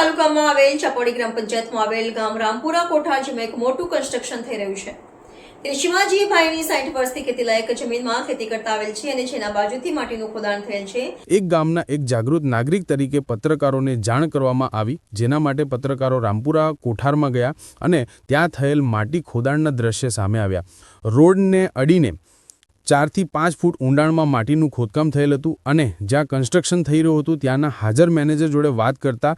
તાલુકામાં આવેલ ચાપોડી ગ્રામ પંચાયતમાં આવેલ ગામ રામપુરા કોઠાર જેમાં એક મોટું કન્સ્ટ્રક્શન થઈ રહ્યું છે. તે શિવાજીભાઈની 60 વર્ષથી ખેતીલાયક જમીનમાં ખેતી કરતા આવેલ છે અને જેના બાજુથી માટીનું ખોદાણ થયેલ છે. એક ગામના એક જાગૃત નાગરિક તરીકે પત્રકારોને જાણ કરવામાં આવી, જેના માટે પત્રકારો રામપુરા કોઠારમાં ગયા અને ત્યાં થયેલ માટી ખોદાણના દ્રશ્ય સામે આવ્યા. રોડને અડીને 4 થી 5 ફૂટ ઊંડાણમાં માટીનું ખોદકામ થયેલ હતું અને જ્યાં કન્સ્ટ્રક્શન થઈ રહ્યું હતું ત્યાંના હાજર મેનેજર જોડે વાત કરતા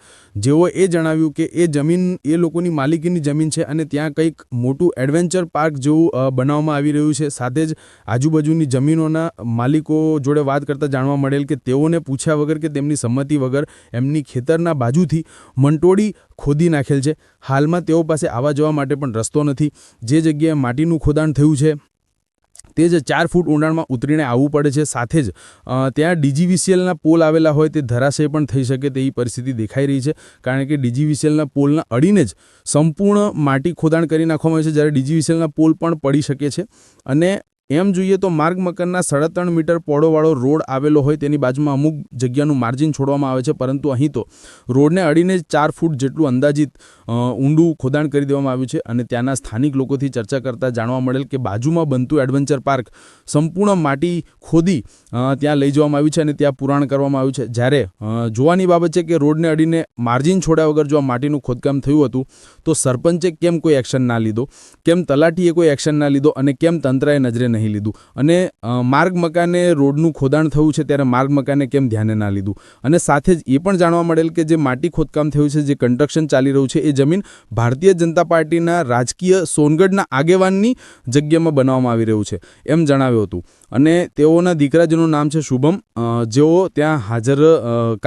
જેઓએ એ જણાવ્યું કે એ જમીન એ લોકોની માલિકીની જમીન છે અને ત્યાં કંઈક મોટું એડવેન્ચર પાર્ક જેવું બનાવવામાં આવી રહ્યું છે. સાથે જ આજુબાજુની જમીનોના માલિકો જોડે વાત કરતાં જાણવા મળેલ કે તેઓને પૂછ્યા વગર કે તેમની સંમતિ વગર એમની ખેતરના બાજુથી મંટોળી ખોદી નાખેલ છે. હાલમાં તેઓ પાસે આવવા જવા માટે પણ રસ્તો નથી. જે જગ્યાએ માટીનું ખોદાણ થયું છે તે જ 4 ફૂટ ઊંડાણમાં ઉતરીને આવવું પડે છે. સાથે જ ત્યાં ડીજીવીસીએલના પોલ આવેલા હોય તે ધરાશય પણ થઈ શકે તેવી પરિસ્થિતિ દેખાઈ રહી છે, કારણ કે ડીજીવીસીએલના પોલના અડીને જ સંપૂર્ણ માટી ખોદાણ કરી નાખવામાં આવે છે, જ્યારે ડીજીવીસીએલના પોલ પણ પડી શકે છે. અને એમ જોઈએ તો માર્ગ મકાનના 3.5 મીટર પહોળોવાળો રોડ આવેલો હોય તેની બાજુમાં અમુક જગ્યાનું માર્જિન છોડવામાં આવે છે, પરંતુ અહીં તો રોડને અડીને જ 4 ફૂટ જેટલું અંદાજિત ઊંડું ખોદાણ કરી દેવામાં આવ્યું છે. અને ત્યાંના સ્થાનિક લોકોથી ચર્ચા કરતાં જાણવા મળેલ કે બાજુમાં બનતું એડવેન્ચર પાર્ક સંપૂર્ણ માટી ખોદી ત્યાં લઈ જવામાં આવ્યું છે અને ત્યાં પુરાણ કરવામાં આવ્યું છે. જ્યારે જોવાની બાબત છે કે રોડને અડીને માર્જિન છોડ્યા વગર જો આ માટીનું ખોદકામ થયું હતું તો સરપંચે કેમ કોઈ એક્શન ના લીધો, કેમ તલાટીએ કોઈ એક્શન ના લીધો અને કેમ તંત્રએ નજરે નહીં લીધું, અને માર્ગ મકાને રોડનું ખોદાણ થયું છે ત્યારે માર્ગ મકાને કેમ ધ્યાને ના લીધું. અને સાથે જ એ પણ જાણવા મળેલ કે જે માટી ખોદકામ થયું છે, જે કન્સ્ટ્રક્શન ચાલી રહ્યું છે, એ જમીન ભારતીય જનતા પાર્ટીના રાજકીય સોનગઢના આગેવાનની જગ્યામાં બનાવવામાં આવી રહ્યું છે એમ જણાવ્યું હતું. અને તેઓના દીકરા જેનું નામ છે શુભમ, જેઓ ત્યાં હાજર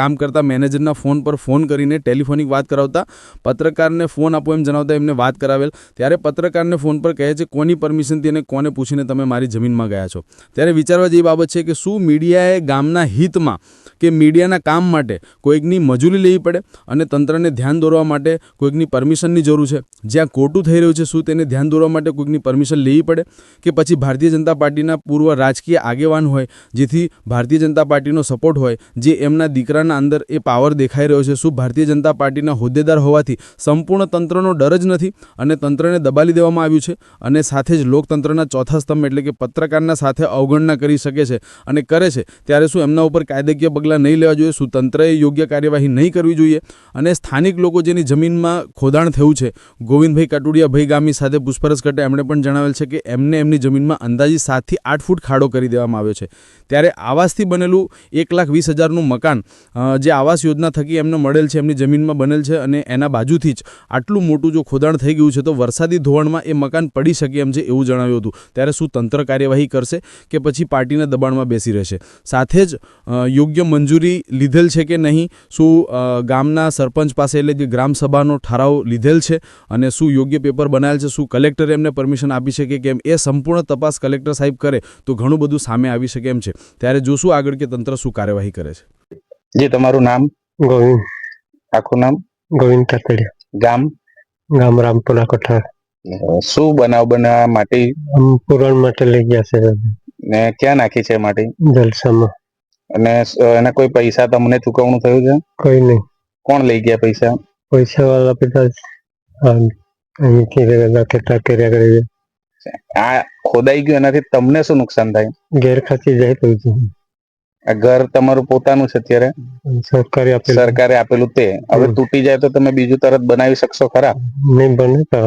કામ કરતા મેનેજરના ફોન પર ફોન કરીને ટેલિફોનિક વાત કરાવતા પત્રકારને ફોન આપો એમ જણાવતા એમને વાત કરાવેલ. ત્યારે પત્રકારને ફોન પર કહે છે કોની પરમિશનથી અને કોને પૂછીને તમે મારી જમીનમાં ગયા છો. ત્યારે વિચારવા જેવી બાબત છે કે શું મીડિયાએ ગામના હિતમાં કે મીડિયાના કામ માટે કોઈકની મજૂરી લેવી પડે અને તંત્રને ધ્યાન દોરવા માટે કોઈકની પરમિશનની જરૂર છે? જ્યાં ખોટું થઈ રહ્યું છે શું તેને ધ્યાન દોરવા માટે કોઈકની પરમિશન લેવી પડે? કે પછી ભારતીય જનતા પાર્ટીના પૂર્વ રાજકીય આગેવાન હોય, જેથી ભારતીય જનતા પાર્ટીનો સપોર્ટ હોય, જે એમના દીકરાના અંદર એ પાવર દેખાઈ રહ્યો છે, શું ભારતીય જનતા પાર્ટીના હોદ્દેદાર હોવાથી સંપૂર્ણ તંત્રનો ડર જ નથી અને તંત્રને દબાવી દેવામાં આવ્યું છે? અને સાથે જ લોકતંત્રના ચોથા સ્તંભ એટલે કે પત્રકારના સાથે અવગણના કરી શકે છે અને કરે છે, ત્યારે શું એમના ઉપર કાયદાકીય પગલાં નહીં લેવા જોઈએ? શું તંત્રએ યોગ્ય કાર્યવાહી નહીં કરવી જોઈએ? અને સ્થાનિક લોકો જેની જમીનમાં ખોદાણ થયું છે, ગોવિંદભાઈ કટુડિયા ભાઈ ગામી સાથે પૂછપરછ કરતા એમણે પણ જણાવેલ છે કે એમને એમની જમીનમાં અંદાજિત 7 થી 8 ફૂટ ખાડો કરી દેવામાં આવ્યો છે. ત્યારે આવાસથી બનેલું 1,20,000નું મકાન જે આવાસ યોજના થકી એમને મળેલ છે, એમની જમીનમાં બનેલ છે, અને એના બાજુથી જ આટલું મોટું જો ખોદાણ થઈ ગયું છે તો વરસાદી ધોવાણમાં એ મકાન પડી શકે એમ છે એવું જણાવ્યું હતું. ત્યારે શું તંત્ર કાર્યવાહી કરશે કે પછી પાર્ટીના દબાણમાં બેસી રહેશે? સાથે જ યોગ્ય મંજૂરી લીધેલ છે કે નહીં? શું ગામના સરપંચ પાસે એટલે કે ગ્રામસભાનો ઠરાવ લીધેલ છે અને શું યોગ્ય પેપર બનાવેલ છે? શું કલેક્ટરે એમને પરમિશન આપી શકે કેમ? એ સંપૂર્ણ તપાસ કલેક્ટર સાહેબ કરે તો ઘણું બધું સામે આવી શકે એમ છે. ત્યારે જોશું આગળ કે તંત્ર શું કાર્યવાહી કરે છે. જી, તમારું નામ? ગોવિંદ. આખું નામ? ગોવિંદ કાતડિયા. ગામ? ગામ રામપુરા કોઠાર. શું બનાવ બના માટી પુરાણ માટે લઈ ગયા છે ને ક્યાં નાખી છે માટી? જલસામાં. અને એના કોઈ પૈસા તમને ચૂકવણું થયું છે? કોઈ નહીં. કોણ લઈ ગયા પૈસા? પૈસા વાળા બધા અહીંથી ખેતર કર્યા કરે છે. આ ખોદાઈ ગયું એનાથી તમને શું નુકસાન થાય? ગેરખાતી જાય તો આ ઘર તમારું પોતાનું છે અત્યારે? સરકારે આપેલું તે હવે તૂટી જાય તો તમે બીજું તરત બનાવી શકશો ખરા? નહીં બને તો.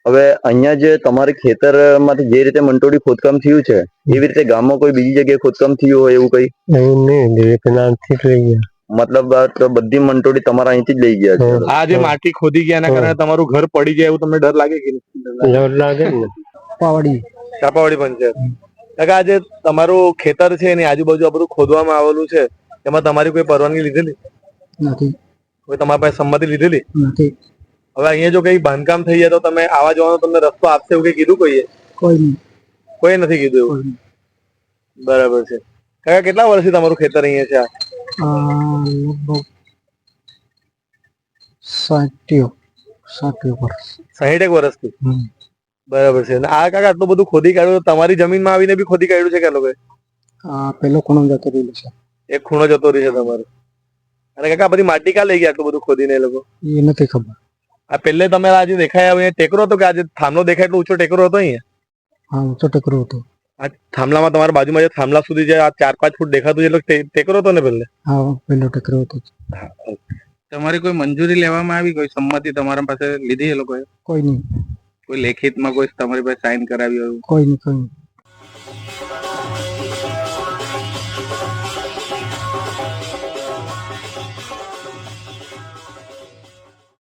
હવે અહીંયા જે તમારે ખેતરમાંથી જે રીતે મંટોળી ખોદકામ થયું છે એવી રીતે ગામમાં કોઈ બીજી જગ્યાએ ખોદકામ થયું હોય એવું કઈ? એવું નહીં, પેલાથી જ લઈ ગયા. મતલબ બધી મંટોળી તમારા અહીંથી જ લઈ ગયા છે? આ જે માટી ખોદી ગયા એના કારણે તમારું ઘર પડી જાય એવું તમને ડર લાગે કે? ડર લાગે ને. ચાપાવાડી પંચાયત આ જે તમારું ખેતર છે એની આજુબાજુ આ બધું ખોદવામાં આવેલું છે, એમાં તમારી કોઈ પરવાનગી લીધેલી નથી? કોઈ તમારી પાસે સંમતિ લીધેલી નથી. હવે અહીંયા જો કઈ બાંધકામ થઈ જાય તો તમે આવા જવાનો તમને રસ્તો આપશે એવું કઈ કીધું કોઈએ? કોઈ નહીં. કોઈ નથી કીધું એવું? બરાબર છે. કાકા કેટલા વર્ષથી તમારું ખેતર અહીંયા છે? લગભગ 60 વર્ષ. 60 વર્ષથી? બરાબર છે. આ કાકા આટલું બધું ખોદી કાઢ્યું, તમારી જમીનમાં આવીને બી ખોદી કાઢ્યું છે કે લોકોએ? પેલો ખૂણો જતો રહેલો છે. એક ખૂણો જતો રહે છે તમારો. અને કાકા બધી માટી ક્યાં લઈ ગયા આટલું બધું ખોદીને એ લોકો? એ નથી ખબર. આ પહેલે તમે આજે દેખાયા અહીંયા ટેકરો હતો કે આજે થાંભલો દેખાય એટલો ઊંચો ટેકરો હતો અહીંયા? હા, ઊંચો ટેકરો હતો. આ થાંભલામાં તમારા બાજુમાં જે થાંભલા સુધી જે આ 4-5 ફૂટ દેખાતું છે એટલે ટેકરો હતો ને પહેલે? હા, પેલો ટેકરો હતો. તમારી કોઈ મંજૂરી લેવામાં આવી, કોઈ સંમતિ તમારા પાસે લીધી એ લોકોએ? કોઈ નહીં, કોઈ લેખિતમાં કોઈ તમારી પાસે સાઇન કરાવી હોય? કોઈ નહીં.